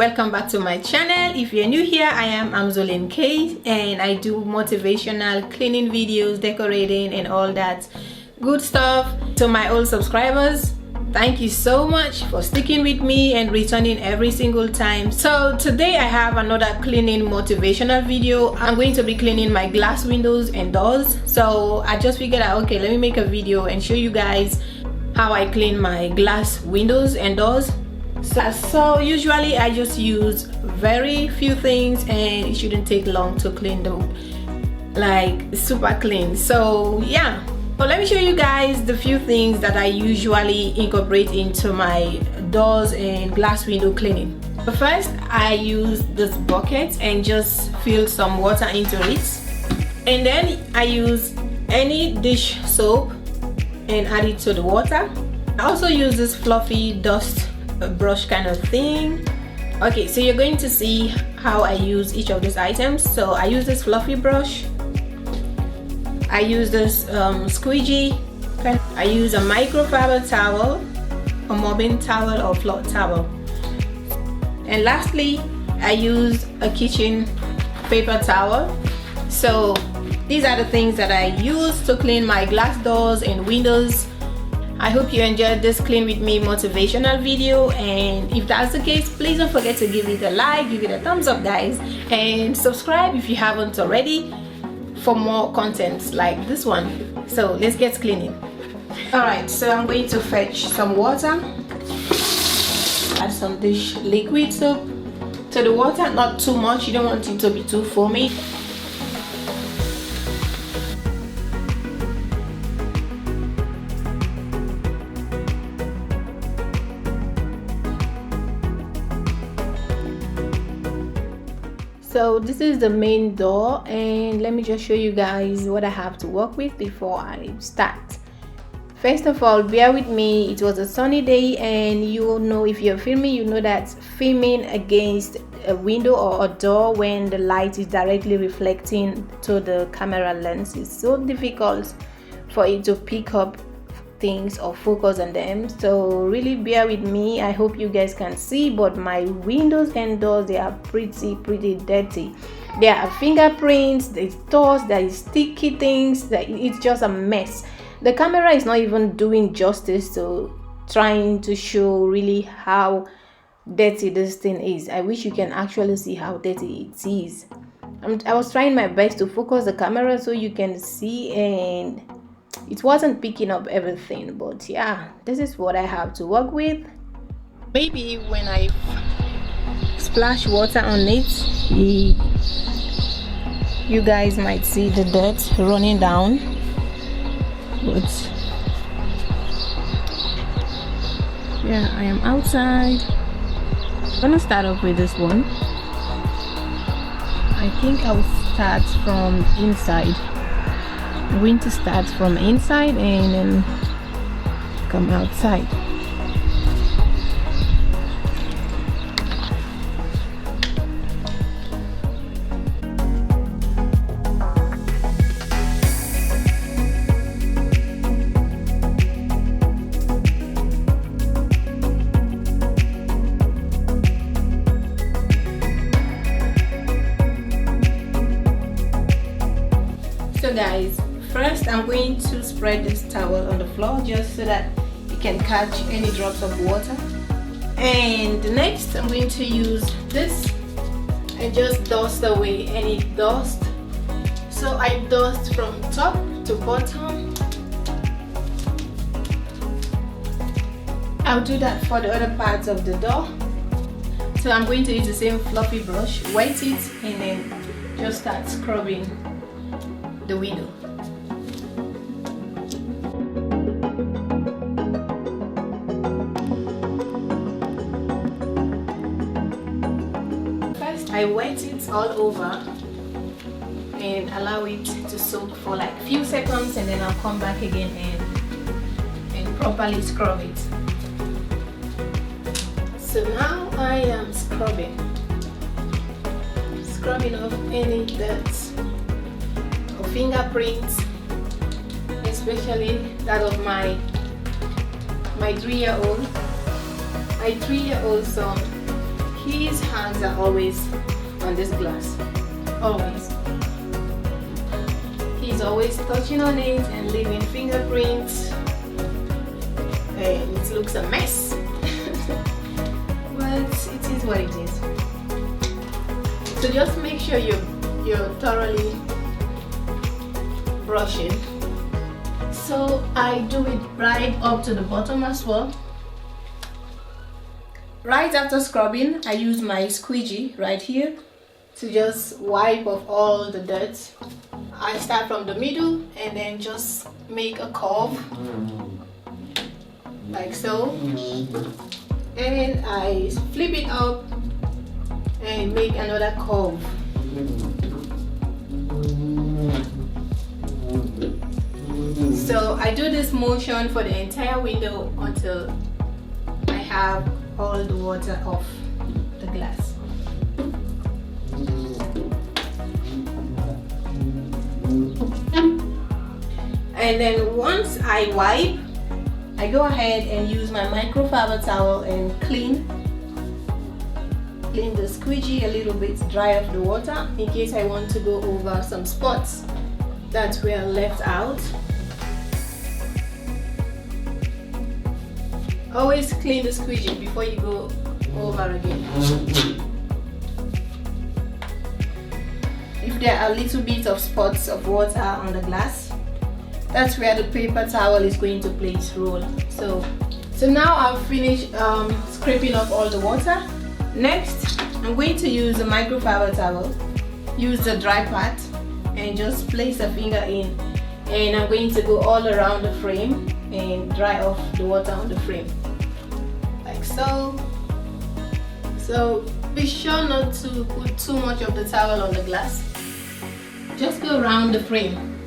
welcome back to my channel. If you're new here, I am amzolinek and I do motivational cleaning videos, decorating and all that good stuff. To my old subscribers, thank you so much for sticking with me and returning every single time. So today I have another cleaning motivational video. I'm going to be cleaning my glass windows and doors. So I just figured out, okay, let me make a video and show you guys how I clean my glass windows and doors. So usually I just use very few things and it shouldn't take long to clean them, like super clean. So yeah, so let me show you guys the few things that I usually incorporate into my doors and glass window cleaning. But first I use this bucket and just fill some water into it, and then I use any dish soap and add it to the water. I also use this fluffy dust brush kind of thing. Okay, so you're going to see how I use each of these items. So I use this fluffy brush, I use this squeegee, I use a microfiber towel, a mopping towel or floor towel, and lastly I use a kitchen paper towel. So these are the things that I use to clean my glass doors and windows. I hope you enjoyed this clean with me motivational video, and if that's the case, please don't forget to give it a like, give it a thumbs up guys, and subscribe if you haven't already for more content like this one. So let's get cleaning. Alright, so I'm going to fetch some water, add some dish liquid soap to the water, not too much, you don't want it to be too foamy. So this is the main door, and let me just show you guys what I have to work with before I start. First of all, bear with me, it was a sunny day, and you know, if you're filming, you know that filming against a window or a door when the light is directly reflecting to the camera lens is so difficult for it to pick up things or focus on them. So really bear with me. I hope you guys can see, but my windows and doors, they are pretty dirty. There are fingerprints, there's dust, there is sticky things, that it's just a mess. The camera is not even doing justice to trying to show really how dirty this thing is. I wish you can actually see how dirty it is. I was trying my best to focus the camera so you can see, and it wasn't picking up everything, but yeah, this is what I have to work with. Maybe when I splash water on it, you guys might see the dirt running down, but yeah, I am outside. I'm gonna start off with this one. I think I'll start from inside. I'm going to start from inside and then come outside. So guys, first I'm going to spread this towel on the floor just so that it can catch any drops of water, and next I'm going to use this and just dust away any dust. So I dust from top to bottom. I'll do that for the other parts of the door. So I'm going to use the same fluffy brush, wet it, and then just start scrubbing the window. First I wet it all over and allow it to soak for like a few seconds, and then I'll come back again and properly scrub it. So now I am scrubbing off any dirt or fingerprints, especially that of my 3-year-old. My 3-year-old son, his hands are always on this glass, always. He's always touching on it and leaving fingerprints, and it looks a mess. But it is what it is. So just make sure you're thoroughly brushing. So I do it right up to the bottom as well. Right after scrubbing, I use my squeegee right here to just wipe off all the dirt. I start from the middle and then just make a curve like so, and I flip it up and make another curve. So I do this motion for the entire window until I have all the water off the glass. And then once I wipe, I go ahead and use my microfiber towel and clean the squeegee a little bit, dry off the water in case I want to go over some spots that were left out. Always clean the squeegee before you go over again. If there are little bits of spots of water on the glass, that's where the paper towel is going to play its role. So now I've finished scraping off all the water. Next, I'm going to use a microfiber towel, use the dry part, and just place a finger in, and I'm going to go all around the frame and dry off the water on the frame like so. So be sure not to put too much of the towel on the glass. Just go around the frame.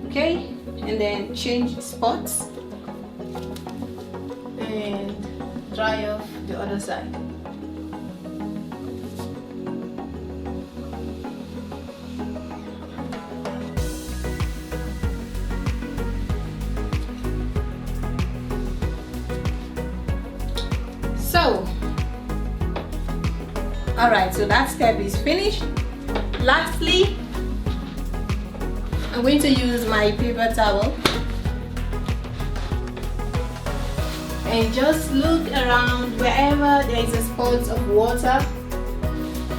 Okay, and then change spots and dry off the other side. So, alright, so that step is finished. Lastly, I'm going to use my paper towel and just look around wherever there is a spot of water.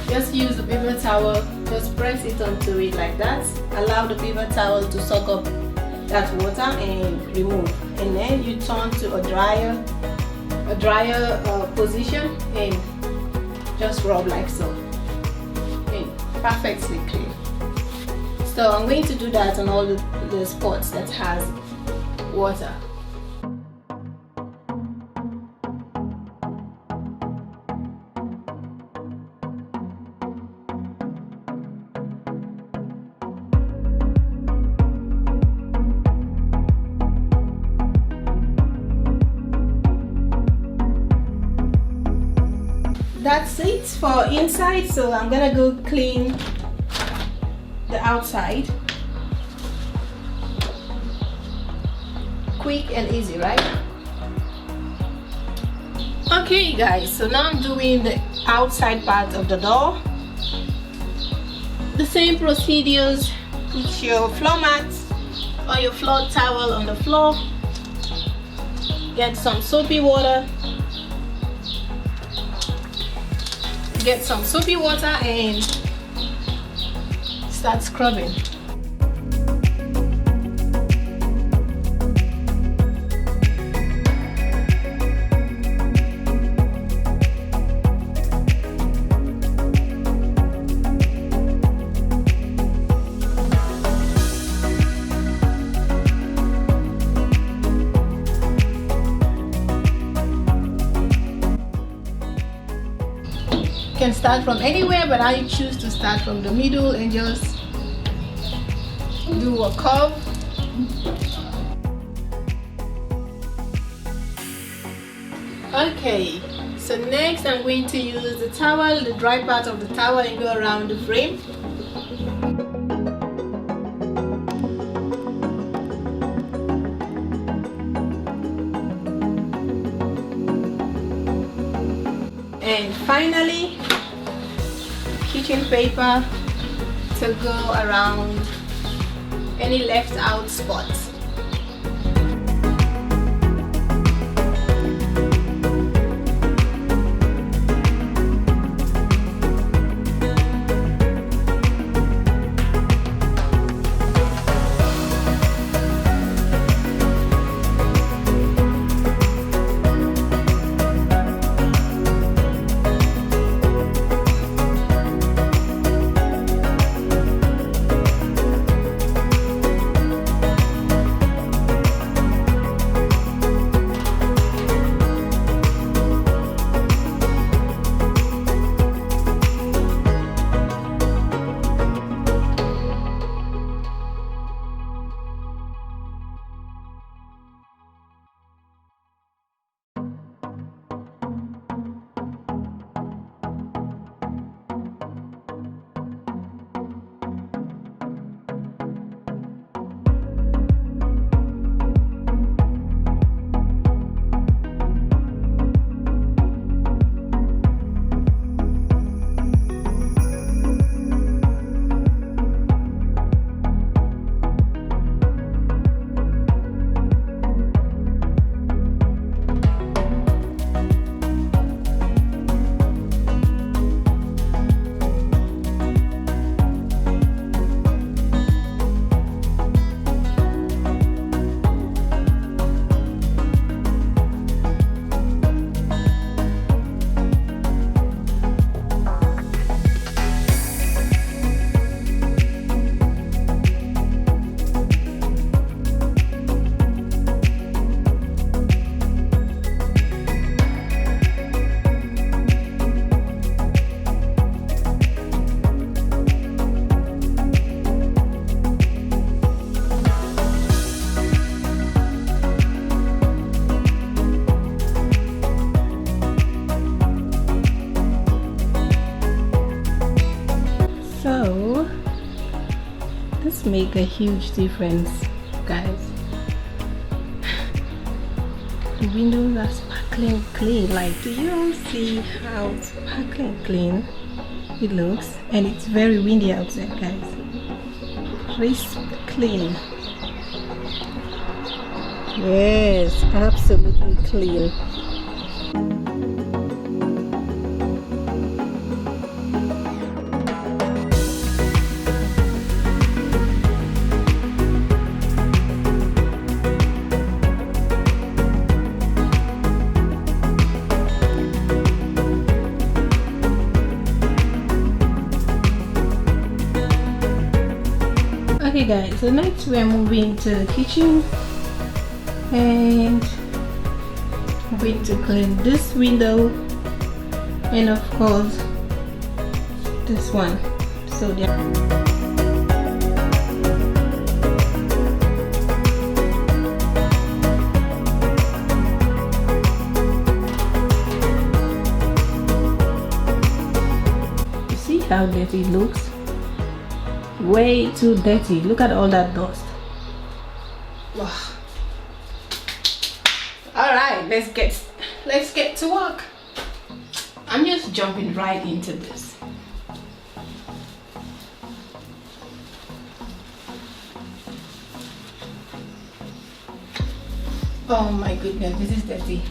Just use the paper towel, just press it onto it like that. Allow the paper towel to soak up that water and remove. And then you turn to a drier position and just rub like so. Okay, perfectly clean. So I'm going to do that on all the spots that has water. That's it for inside, so I'm gonna go clean the outside. Quick and easy, right? Okay guys, so now I'm doing the outside part of the door. The same procedures. Put your floor mat or your floor towel on the floor. Get some soapy water. And start scrubbing. You can start from anywhere, but I choose to start from the middle and just do a curve. Okay, so next I'm going to use the towel, the dry part of the towel, and go around the frame. And finally, kitchen paper to go around any left out spots. So this make a huge difference, guys. The windows are sparkling clean. Like, do you all see how sparkling clean it looks? And it's very windy outside, guys. Crisp clean. Yes, absolutely clean. Okay guys, so next we are moving to the kitchen and I'm going to clean this window and of course this one. So you see how dirty it looks? Way too dirty. Look at all that dust. Wow. All right, let's get to work. I'm just jumping right into this. Oh my goodness, this is dirty.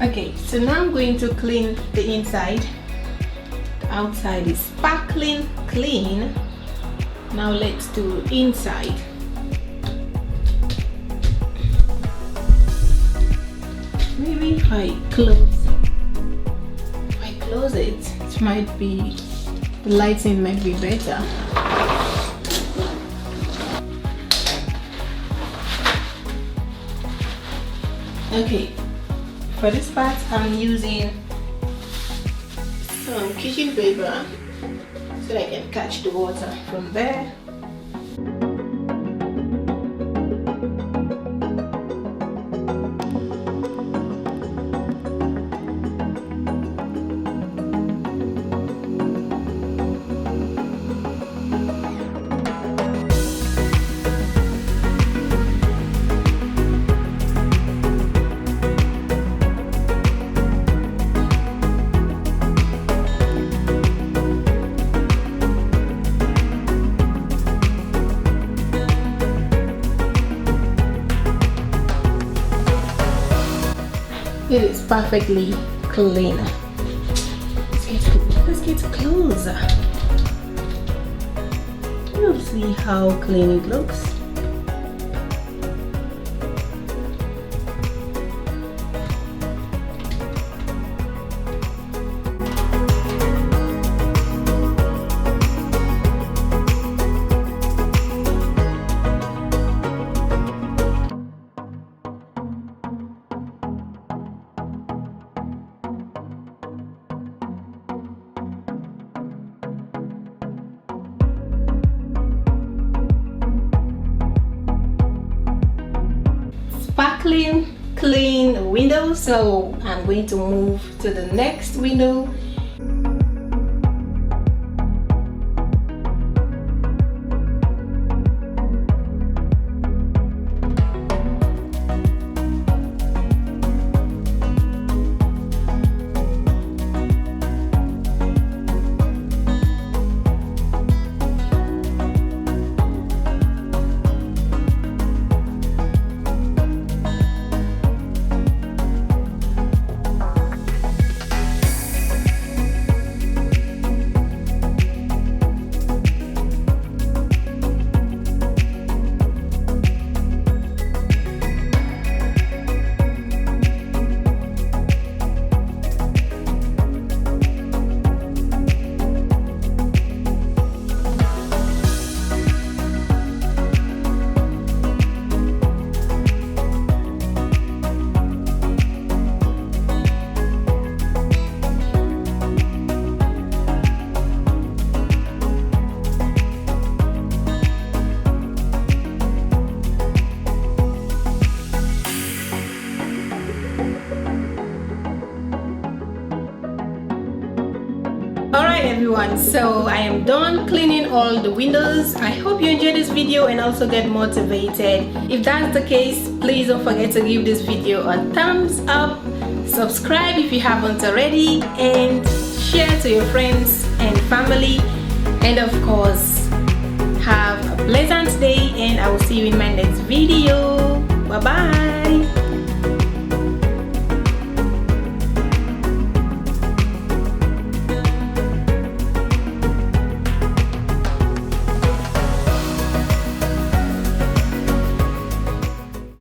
Okay, so now I'm going to clean the inside. The outside is sparkling clean. Now let's do inside. Maybe if I close close it. It might be, the lighting might be better. Okay, for this part I'm using some kitchen paper so I can catch the water from there. It is perfectly clean. Let's get closer. You'll see how clean it looks. Sparkling clean window, so I'm going to move to the next window. Alright everyone, so I am done cleaning all the windows. I hope you enjoyed this video and also get motivated. If that's the case, please don't forget to give this video a thumbs up, subscribe if you haven't already, and share to your friends and family. And of course, have a pleasant day, and I will see you in my next video. Bye bye.